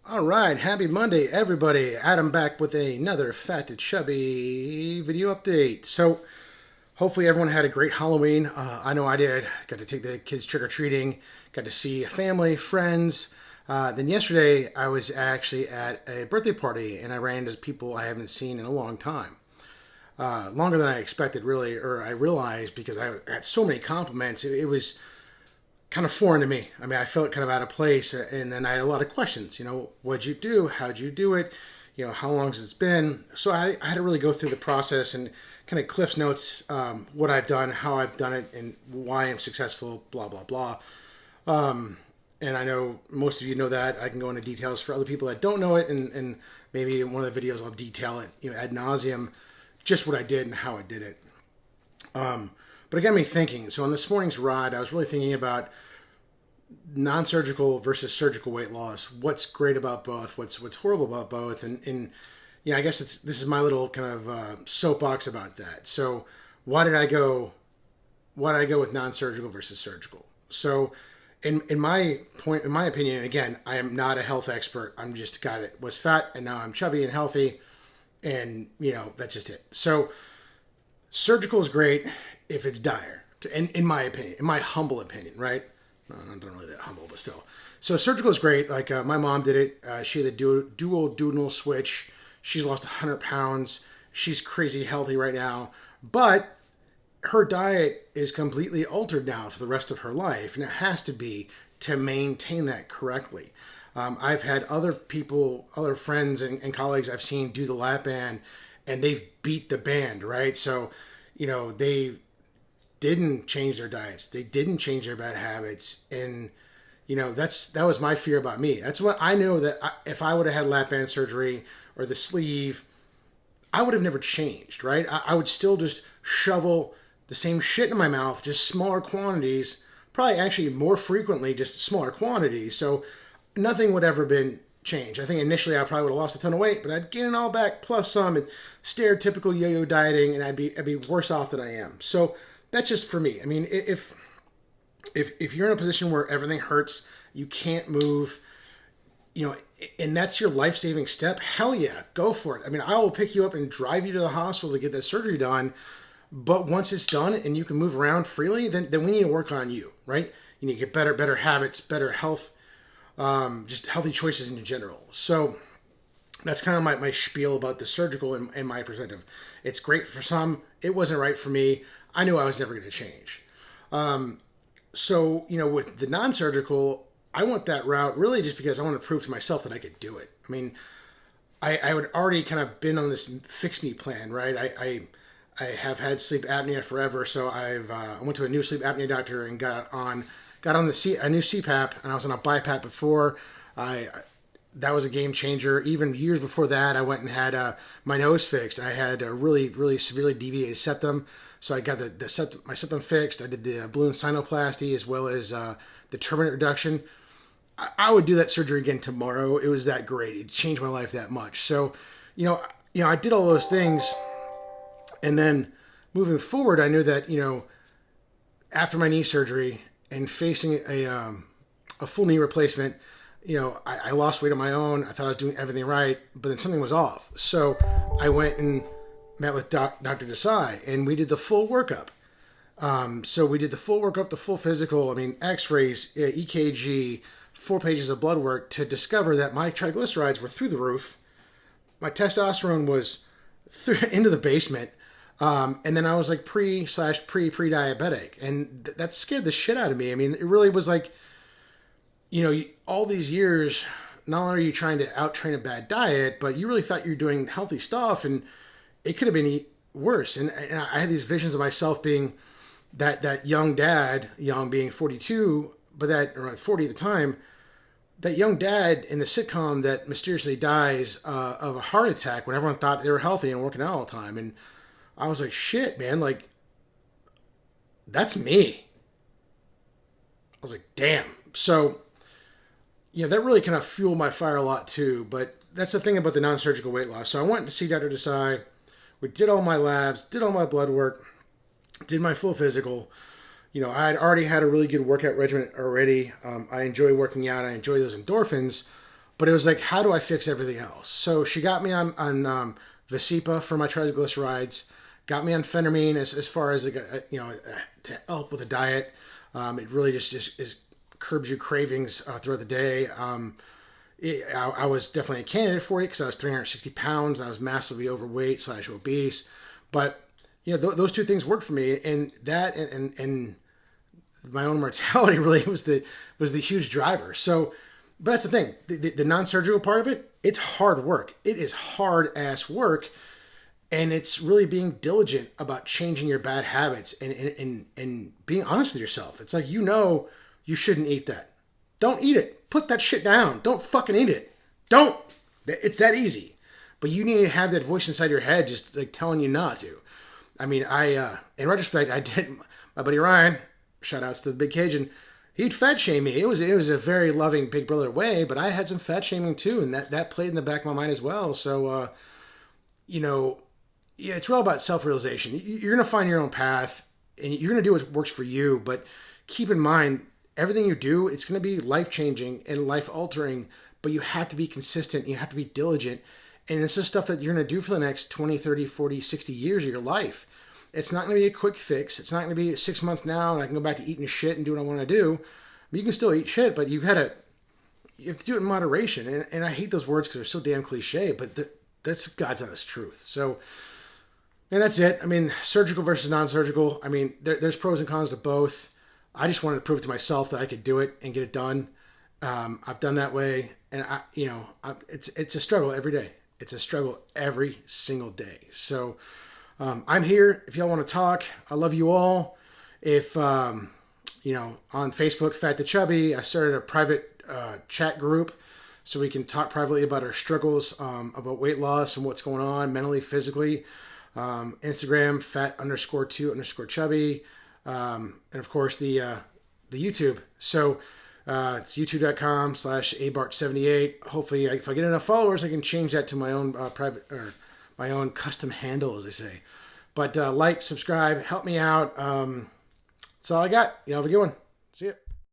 All right, happy Monday, everybody. Adam back with another Fat to Chubby video update. So, hopefully, everyone had a great Halloween. I know I did. Got to take the kids trick or treating, got to see family, friends. Then, yesterday, I was actually at a birthday party and I ran into people I haven't seen in a long time. Longer than I expected, really, or I realized because I got so many compliments. It was kind of foreign to me. I mean, I felt kind of out of place, and then I had a lot of questions. What'd you do? How'd you do it? How long has it been? So I had to really go through the process and kind of Cliff's notes, what I've done, how I've done it, and why I'm successful, blah, blah, blah. And I know most of you know that. I can go into details for other people that don't know it, and maybe in one of the videos I'll detail it, ad nauseum, just what I did and how I did it. But it got me thinking. So on this morning's ride, I was really thinking about non-surgical versus surgical weight loss. What's great about both? What's horrible about both? And I guess this is my little kind of soapbox about that. So why did I go? Why did I go with non-surgical versus surgical? So in my opinion, again, I am not a health expert. I'm just a guy that was fat and now I'm chubby and healthy, and that's just it. So surgical is great if it's dire, in my opinion, in my humble opinion, right? No, I'm not really that humble, but still. So surgical is great. Like my mom did it. She had the dual switch. She's lost 100 pounds. She's crazy healthy right now. But her diet is completely altered now for the rest of her life. And it has to be to maintain that correctly. I've had other people, other friends and colleagues I've seen do the lap band, and they've beat the band, right? So, they didn't change their diets. They didn't change their bad habits. And, that was my fear about me. That's what I know, that if I would have had lap band surgery or the sleeve, I would have never changed, right? I would still just shovel the same shit in my mouth, just smaller quantities, probably actually more frequently, just smaller quantities. So nothing would ever been changed. I think initially I probably would have lost a ton of weight, but I'd gain it all back plus some, and stereotypical yo-yo dieting, and I'd be worse off than I am. So that's just for me. I mean, if you're in a position where everything hurts, you can't move, and that's your life-saving step, hell yeah, go for it. I mean, I will pick you up and drive you to the hospital to get that surgery done. But once it's done and you can move around freely, then we need to work on you, right? You need to get better habits, better health, just healthy choices in general. So that's kind of my spiel about the surgical and my perspective. It's great for some. It wasn't right for me. I knew I was never going to change. So, with the non-surgical, I went that route really just because I want to prove to myself that I could do it. I mean, I would already kind of been on this fix me plan, right? I have had sleep apnea forever, so I went to a new sleep apnea doctor and got on a new CPAP, and I was on a BiPAP before. That was a game changer. Even years before that, I went and had my nose fixed. I had a really, really severely deviated septum, so I got my septum fixed. I did the balloon sinuplasty as well as the turbinate reduction. I would do that surgery again tomorrow. It was that great. It changed my life that much. So, I did all those things, and then moving forward, I knew that after my knee surgery and facing a full knee replacement, I lost weight on my own. I thought I was doing everything right, but then something was off. So I went and met with Dr. Desai, and we did the full workup. So we did the full workup, the full physical. I mean, X-rays, EKG, 4 pages of blood work to discover that my triglycerides were through the roof. My testosterone was into the basement. And then I was like pre-diabetic, and that scared the shit out of me. I mean, it really was like, all these years, not only are you trying to out-train a bad diet, but you really thought you were doing healthy stuff, and it could have been worse. And I had these visions of myself being that young dad, young being 42, or 40 at the time, that young dad in the sitcom that mysteriously dies of a heart attack when everyone thought they were healthy and working out all the time. And I was like, shit, man, like, that's me. I was like, damn. So, that really kind of fueled my fire a lot too. But that's the thing about the non-surgical weight loss. So I went to see Dr. Desai. We did all my labs, did all my blood work, did my full physical. I had already had a really good workout regimen already. I enjoy working out. I enjoy those endorphins. But it was like, how do I fix everything else? So she got me on Vasipa for my triglycerides, got me on phentermine as far as like to help with the diet. It really just curbs your cravings throughout the day. I was definitely a candidate for it because I was 360 pounds. I was massively overweight / obese, but those two things worked for me, and that and my own mortality really was the huge driver. So, but that's the thing. The non-surgical part of it, it's hard work. It is hard ass work, and it's really being diligent about changing your bad habits and being honest with yourself. It's like, you shouldn't eat that. Don't eat it. Put that shit down. Don't fucking eat it. Don't. It's that easy. But you need to have that voice inside your head just like telling you not to. I mean, in retrospect, I did. My buddy Ryan, shout outs to the Big Cajun, he'd fat shame me. It was a very loving Big Brother way, but I had some fat shaming too, and that played in the back of my mind as well. So, it's all about self-realization. You're going to find your own path, and you're going to do what works for you, but keep in mind, everything you do, it's going to be life-changing and life-altering, but you have to be consistent. You have to be diligent. And this is stuff that you're going to do for the next 20, 30, 40, 60 years of your life. It's not going to be a quick fix. It's not going to be 6 months now and I can go back to eating shit and do what I want to do. You can still eat shit, but you have to do it in moderation. And I hate those words because they're so damn cliche, but that's God's honest truth. So, and that's it. I mean, surgical versus non-surgical. I mean, there's pros and cons to both. I just wanted to prove to myself that I could do it and get it done. I've done that way, and it's a struggle every day. It's a struggle every single day. So I'm here if y'all want to talk. I love you all. If on Facebook, FATtoCHUBBY, I started a private chat group so we can talk privately about our struggles, about weight loss and what's going on mentally, physically. Instagram, fat_2_chubby. And of course the YouTube. So it's youtube.com/abart78. Hopefully, if I get enough followers, I can change that to my own private or my own custom handle, as they say. But like, subscribe, help me out. That's all I got. You have a good one. See ya.